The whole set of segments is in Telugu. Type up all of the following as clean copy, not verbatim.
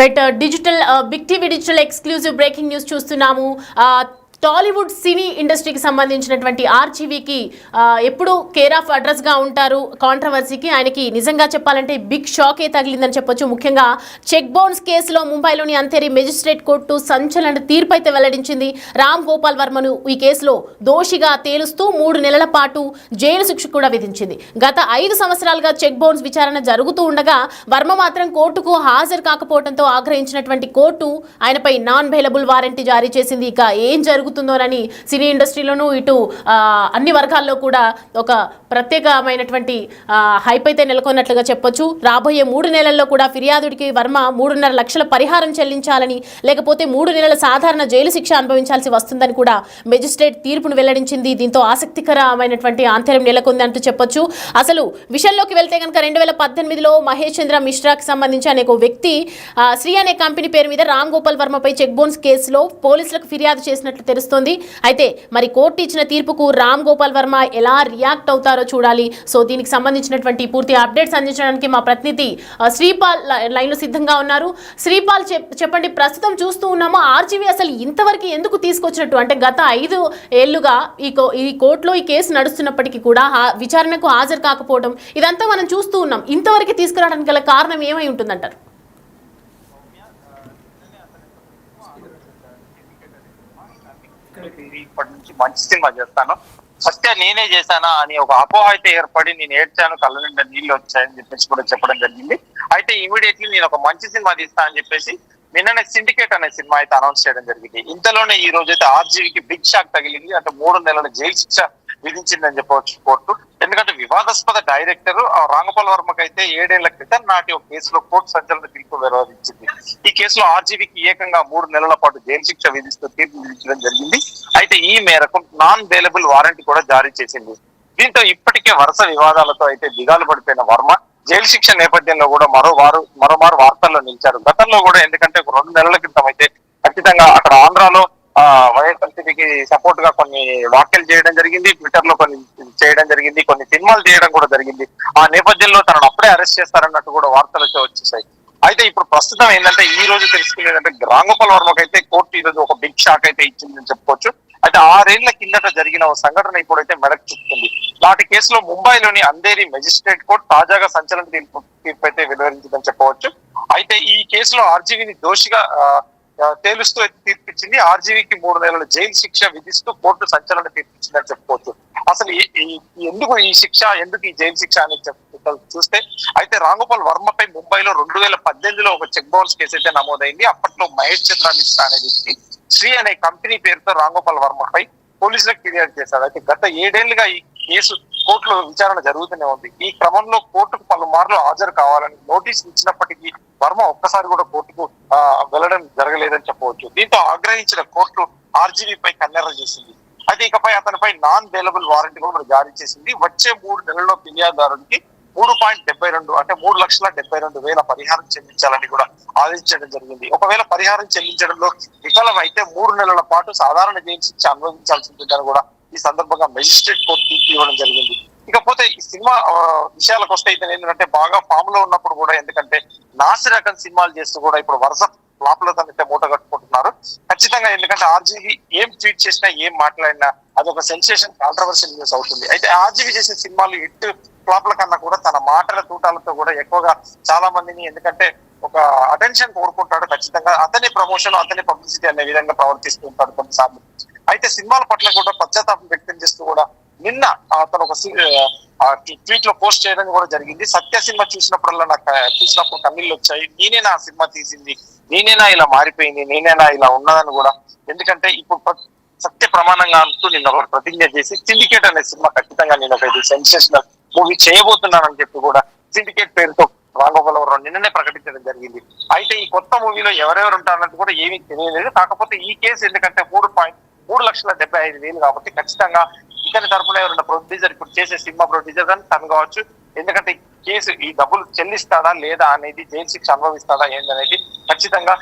Right digital big TV digital exclusive breaking news చూస్తున్నాము. టాలీవుడ్ సినీ ఇండస్ట్రీకి సంబంధించినటువంటి ఆర్జీవీకి ఎప్పుడు కేర్ ఆఫ్ అడ్రస్గా ఉంటారు కాంట్రవర్సీకి. ఆయనకి నిజంగా చెప్పాలంటే బిగ్ షాకే తగిలిందని చెప్పొచ్చు. ముఖ్యంగా చెక్ బౌన్స్ కేసులో ముంబైలోని అంధేరి మెజిస్ట్రేట్ కోర్టు సంచలన తీర్పు అయితే వెల్లడించింది. రామ్ గోపాల్ వర్మను ఈ కేసులో దోషిగా తేలుస్తూ 3 నెలల పాటు జైలు శిక్ష కూడా విధించింది. గత 5 సంవత్సరాలుగా చెక్ బౌన్స్ విచారణ జరుగుతూ ఉండగా వర్మ మాత్రం కోర్టుకు హాజరు కాకపోవడంతో ఆగ్రహించినటువంటి కోర్టు ఆయనపై నాన్ బెయిలబుల్ వారెంట్ జారీ చేసింది. ఇక ఏం జరుగుతుందోనని సినీ ఇండస్ట్రీలోనూ ఇటు అన్ని వర్గాల్లో కూడా ఒక ప్రత్యేకమైనటువంటి హైప్ అయితే నెలకొన్నట్లుగా చెప్పొచ్చు. రాబోయే 3 నెలల్లో కూడా ఫిర్యాదుడికి వర్మ 3.5 లక్షల పరిహారం చెల్లించాలని, లేకపోతే 3 నెలల సాధారణ జైలు శిక్ష అనుభవించాల్సి వస్తుందని కూడా మెజిస్ట్రేట్ తీర్పును వెల్లడించింది. దీంతో ఆసక్తికరమైనటువంటి ఆంతర్యం నెలకొంది అంటూ చెప్పొచ్చు. అసలు విషయంలోకి వెళ్తే కనుక 2018లో మహేష్ చంద్ర మిశ్రాకి సంబంధించి అనే ఒక వ్యక్తి శ్రీ అనే కంపెనీ పేరు మీద రామ్ గోపాల్ వర్మపై చెక్ బౌన్స్ కేసులో పోలీసులకు ఫిర్యాదు చేసినట్లు తెలుస్తోంది. అయితే మరి కోర్టు ఇచ్చిన తీర్పుకు రామ్ గోపాల్ వర్మ ఎలా రియాక్ట్ అవుతారో చూడాలి. సో దీనికి సంబంధించినటువంటి పూర్తి అప్డేట్స్ అందించడానికి మా ప్రతినిధి శ్రీపాల్ లైన్లో సిద్ధంగా ఉన్నారు. శ్రీపాల్ చెప్పండి, ప్రస్తుతం చూస్తూ ఉన్నాము ఆర్జీవీ అసలు ఇంతవరకు ఎందుకు తీసుకొచ్చినట్టు, అంటే గత 5 ఏళ్లుగా ఈ కోర్టులో ఈ కేసు నడుస్తున్నప్పటికీ కూడా విచారణకు హాజరు కాకపోవడం ఇదంతా మనం చూస్తూ ఉన్నాం. ఇంతవరకు తీసుకురావడానికి గల కారణం ఏమై ఉంటుందంటారు? ఇప్పటి నుంచి మంచి సినిమా చేస్తాను, సత్య నేనే చేశానా అని ఒక అపోహ అయితే ఏర్పడి నేను ఏడ్చాను, కళ్ళ నిండా నీళ్ళు వచ్చాయని చెప్పేసి కూడా చెప్పడం జరిగింది. అయితే ఇమీడియట్లీ నేను ఒక మంచి సినిమా తీస్తా అని చెప్పేసి నిన్ననే సిండికేట్ అనే సినిమా అయితే అనౌన్స్ చేయడం జరిగింది. ఇంతలోనే ఈ రోజు అయితే ఆర్జీవీకి బిగ్ షాక్ తగిలింది. అంటే 3 నెలల జైలు శిక్ష విధించిందని చెప్పవచ్చు కోర్టు. ఎందుకంటే వివాదాస్పద డైరెక్టర్ రాంగోపాల్ వర్మకి అయితే 7 ఏళ్ల క్రితం నాటి ఒక కేసులో కోర్టు సంచలన తీర్పు వెలువరించింది. ఈ కేసులో ఆర్జీవీకి ఏకంగా 3 నెలల పాటు జైలు శిక్ష విధిస్తూ తీర్పు విధించడం జరిగింది. అయితే ఈ మేరకు నాన్ బెయిలబుల్ వారెంట్ కూడా జారీ చేసింది. దీంతో ఇప్పటికే వరుస వివాదాలతో అయితే దిగాలు పడిపోయిన వర్మ జైలు శిక్ష నేపథ్యంలో కూడా మరోమారు వార్తల్లో నిలిచారు. గతంలో కూడా ఎందుకంటే 2 నెలల క్రితం అయితే ఖచ్చితంగా అక్కడ ఆంధ్రాలో వైఎస్ఆర్సీపీకి సపోర్ట్ గా కొన్ని వ్యాఖ్యలు చేయడం జరిగింది, ట్విట్టర్ లో కొన్ని చేయడం జరిగింది, కొన్ని సినిమాలు చేయడం కూడా జరిగింది. ఆ నేపథ్యంలో తనను అప్పుడే అరెస్ట్ చేస్తారన్నట్టు కూడా వార్తలు వచ్చేసాయి. అయితే ఇప్పుడు ప్రస్తుతం ఏంటంటే ఈ రోజు తెలుసుకునేదంటే రాంగోపాల్ వర్మకి అయితే కోర్టు ఈ రోజు ఒక బిగ్ షాక్ అయితే ఇచ్చిందని చెప్పుకోవచ్చు. అయితే 6 ఏళ్ల కిందట జరిగిన ఒక సంఘటన ఇప్పుడైతే మెడకు చుట్టుకుంది. నాటి కేసులో ముంబైలోని అంధేరి మెజిస్ట్రేట్ కోర్టు తాజాగా సంచలన తీర్పు అయితే వెలువరించిందని చెప్పవచ్చు. అయితే ఈ కేసులో ఆర్జీవీని దోషిగా తేలుస్తూ తీర్పిచ్చింది. ఆర్జీవీకి 3 నెలల జైలు శిక్ష విధిస్తూ కోర్టు సంచలన తీర్పిచ్చిందని చెప్పుకోవచ్చు. అసలు ఎందుకు ఈ శిక్ష, ఎందుకు ఈ జైలు శిక్ష అనేది చూస్తే అయితే రాంగోపాల్ వర్మపై ముంబైలో 2018లో ఒక చెక్ బౌన్స్ కేసు అయితే నమోదైంది. అప్పట్లో మహేష్ చంద్ర మిశ్రా అనే వ్యక్తి శ్రీ అనే కంపెనీ పేరుతో రాంగోపాల్ వర్మపై పోలీసులకు ఫిర్యాదు చేశారు. అయితే గత 7 ఏళ్లుగా ఈ కేసు కోర్టులో విచారణ జరుగుతూనే ఉంది. ఈ క్రమంలో కోర్టుకు పలుమార్లు హాజరు కావాలని నోటీసులు ఇచ్చినప్పటికీ వర్మ ఒక్కసారి కూడా కోర్టుకు వెళ్లడం జరగలేదని చెప్పవచ్చు. దీంతో ఆగ్రహించిన కోర్టు ఆర్జీవీపై కన్నెర్ర చేసింది. అయితే ఇకపై అతనిపై నాన్ బెయిలబుల్ వారెంట్ కూడా జారీ చేసింది. వచ్చే 3 నెలల్లో ఫిర్యాదుదారుడికి 3.72 అంటే 3,72,000 పరిహారం చెల్లించాలని కూడా ఆదేశించడం జరిగింది. ఒకవేళ పరిహారం చెల్లించడంలో విఫలమైతే 3 నెలల పాటు సాధారణ జైలు శిక్ష అనుభవించాల్సి ఉంటుందని కూడా ఈ సందర్భంగా మెజిస్ట్రేట్ కోర్టు తీర్పు ఇవ్వడం జరిగింది. ఇకపోతే ఈ సినిమా విషయాలకు వస్తే ఇతను ఏంటంటే బాగా ఫామ్ లో ఉన్నప్పుడు కూడా ఎందుకంటే నాసి రకం సినిమాలు చేస్తూ కూడా ఇప్పుడు వరుస ఫ్లాప్లతో అయితే మూట కట్టుకుంటున్నారు ఖచ్చితంగా. ఎందుకంటే ఆర్జీవీ ఏం ట్వీట్ చేసినా ఏం మాట్లాడినా అదొక సెన్సేషన్, కాంట్రవర్షియల్ న్యూస్ అవుతుంది. అయితే ఆర్జీవీ చేసే సినిమాలు హిట్ ఫ్లాప్ల కన్నా కూడా తన మాటల తూటాలతో కూడా ఎక్కువగా చాలా మందిని ఎందుకంటే ఒక అటెన్షన్ కోరుకుంటాడు. ఖచ్చితంగా అతని ప్రమోషన్, అతని పబ్లిసిటీ అనే విధంగా ప్రవర్తిస్తూ ఉంటాడు కొన్నిసార్లు. అయితే సినిమాల పట్ల కూడా పశ్చాత్తాపం వ్యక్తం చేస్తూ కూడా నిన్న అతను ఒక ట్వీట్ లో పోస్ట్ చేయడం కూడా జరిగింది. సత్య సినిమా చూసినప్పుడు కన్నీళ్ళు వచ్చాయి, నేనేనా ఆ సినిమా తీసింది, నేనేనా ఇలా మారిపోయింది, నేనేనా ఇలా ఉన్నదని కూడా. ఎందుకంటే ఇప్పుడు సత్య ప్రమాణంగా అంటూ నిన్న ఒక ప్రతిజ్ఞ చేసి సిండికేట్ అనే సినిమా ఖచ్చితంగా నేను ఒక సెన్సేషనల్ మూవీ చేయబోతున్నానని చెప్పి కూడా సిండికేట్ పేరుతో రాంగోపాల్ వర్మ నిన్ననే ప్రకటించడం జరిగింది. అయితే ఈ కొత్త మూవీలో ఎవరెవరు ఉంటారన్నట్టు కూడా ఏమీ తెలియలేదు. కాకపోతే ఈ కేసు ఎందుకంటే 3,75,000 కాబట్టి ఖచ్చితంగా ఇతని తరపున ఎవరైనా ప్రొడ్యూసర్, ఇప్పుడు చేసే సినిమా ప్రొడ్యూసర్ కానీ తను కావచ్చు. ఎందుకంటే కేసు ఈ డబ్బులు చెల్లిస్తాడా లేదా అనేది, జైలు శిక్ష అనుభవిస్తాడా ఏందనేది ఖచ్చితంగా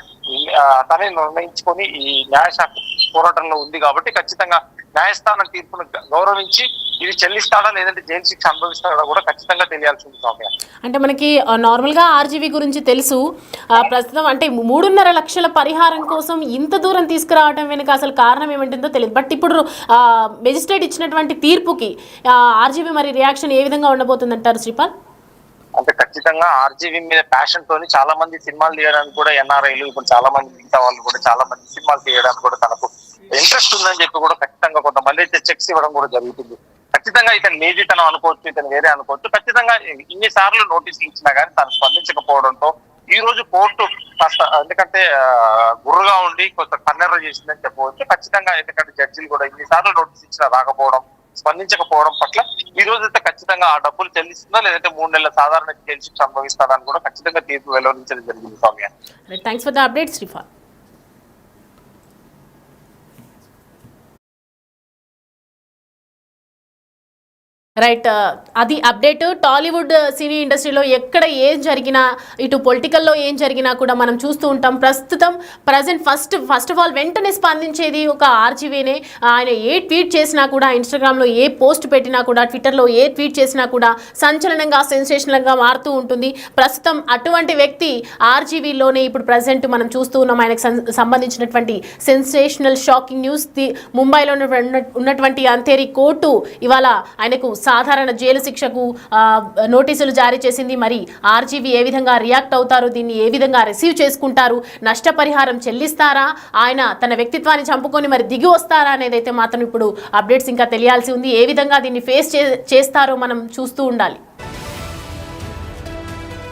తనే నిర్ణయించుకొని ఈ న్యాయశాఖ పోరాటంలో ఉంది కాబట్టి ఖచ్చితంగా న్యాయస్థానం తీర్పును గౌరవించి ఇది చెల్లిస్తాడా లేదంటే జైలు శిక్ష అనుభవిస్తాడా కూడా ఖచ్చితంగా తెలియాల్సి ఉంది సౌమ్య. అంటే మనకి నార్మల్గా ఆర్జీవీ గురించి తెలుసు. ప్రస్తుతం అంటే 3.5 లక్షల పరిహారం కోసం ఇంత దూరం తీసుకురావడం వెనుక అసలు కారణం ఏమంటుందో తెలియదు. బట్ ఇప్పుడు మెజిస్ట్రేట్ ఇచ్చినటువంటి తీర్పుకి ఆర్జీవీ మరి రియాక్షన్ ఏ విధంగా ఉండబోతుందంటారు శ్రీపాల్? అంటే ఖచ్చితంగా ఆర్జీవీ మీద ప్యాషన్ తోని చాలా మంది సినిమాలు తీయడానికి కూడా ఎన్ఆర్ఐలు ఇప్పుడు చాలా మంది మిగతా వాళ్ళు కూడా చాలా మంది సినిమాలు తీయడానికి కూడా తనకు ఇంట్రెస్ట్ ఉందని చెప్పి కూడా ఖచ్చితంగా కొంతమంది అయితే చెక్స్ ఇవ్వడం కూడా జరుగుతుంది. ఖచ్చితంగా ఇతను లేజితనం అనుకోవచ్చు, ఇతను వేరే అనుకోవచ్చు. ఖచ్చితంగా ఇన్నిసార్లు నోటీసులు ఇచ్చినా కానీ తను స్పందించకపోవడంతో ఈ రోజు కోర్టు కాస్త ఎందుకంటే గుర్రుగా ఉండి కొంత కన్నెర్ర చేసిందని చెప్పవచ్చు. ఖచ్చితంగా ఎందుకంటే జడ్జిలు కూడా ఇన్నిసార్లు నోటీస్ ఇచ్చినా రాకపోవడం, స్పందించకపోవడం పట్ల ఈ రోజు అయితే ఖచ్చితంగా ఆ డబ్బులు చెల్లిస్తుందా లేదంటే 3 నెలల సాధారణ జైలు శిక్ష అనుభవిస్తాడని కూడా ఖచ్చితంగా తీర్పు వెలువరించడం జరిగింది Soumya. Thanks for the update Sripal. Right, అది అప్డేట్. టాలీవుడ్ సినీ ఇండస్ట్రీలో ఎక్కడ ఏం జరిగినా, ఇటు పొలిటికల్లో ఏం జరిగినా కూడా మనం చూస్తూ ఉంటాం. ప్రజెంట్ ఫస్ట్ ఆఫ్ ఆల్ వెంటనే స్పందించేది ఒక ఆర్జీవీనే. ఆయన ఏ ట్వీట్ చేసినా కూడా, ఇన్స్టాగ్రామ్లో ఏ పోస్ట్ పెట్టినా కూడా, ట్విట్టర్లో ఏ ట్వీట్ చేసినా కూడా సంచలనంగా సెన్సేషనల్గా మారుతూ ఉంటుంది. ప్రస్తుతం అటువంటి వ్యక్తి ఆర్జీవీలోనే ఇప్పుడు ప్రజెంట్ మనం చూస్తూ ఉన్నాం. ఆయనకు సంబంధించినటువంటి సెన్సేషనల్ షాకింగ్ న్యూస్. ముంబైలో ఉన్నటువంటి అంధేరి కోర్టు ఇవాళ ఆయనకు సాధారణ జైలు శిక్షకు నోటీసులు జారీ చేసింది. మరి ఆర్జీవీ ఏ విధంగా రియాక్ట్ అవుతారు, దీన్ని ఏ విధంగా రిసీవ్ చేసుకుంటారు, నష్టపరిహారం చెల్లిస్తారా, ఆయన తన వ్యక్తిత్వాన్ని చంపుకొని మరి దిగి వస్తారా అనేది అయితే మాత్రం ఇప్పుడు అప్డేట్స్ ఇంకా తెలియాల్సి ఉంది. ఏ విధంగా దీన్ని ఫేస్ చేస్తారో మనం చూస్తూ ఉండాలి.